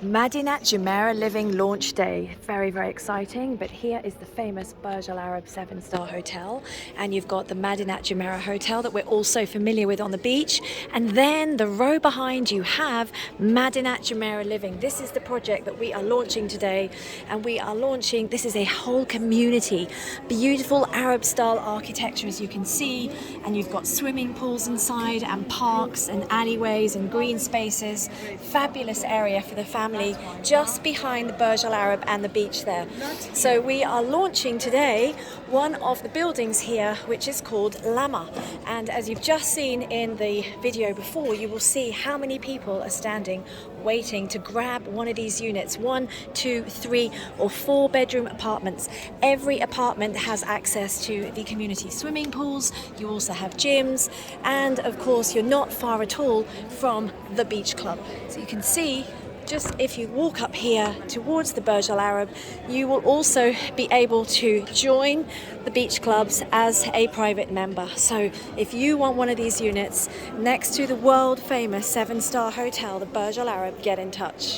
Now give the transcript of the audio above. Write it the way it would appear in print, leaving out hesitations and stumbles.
Madinat Jumeirah Living launch day. Very, very exciting. But here is the famous Burj Al Arab 7-star hotel. And you've got the Madinat Jumeirah hotel that we're also familiar with on the beach. And then the row behind you have Madinat Jumeirah Living. This is the project that we are launching today. And we are launching, this is a whole community. Beautiful Arab style architecture, as you can see. And you've got swimming pools inside and parks and alleyways and green spaces. Fabulous area for the family just behind the Burj Al Arab and the beach there. So we are launching today one of the buildings here, which is called Lamaa. And as you've just seen in the video before, you will see how many people are standing waiting to grab one of these units. 1, 2, 3 or 4 bedroom apartments. Every apartment has access to the community swimming pools. You also have gyms, and of course you're not far at all from the beach club. So you can see, just if you walk up here towards the Burj Al Arab, you will also be able to join the beach clubs as a private member. So if you want one of these units next to the world famous 7-star hotel, the Burj Al Arab, get in touch.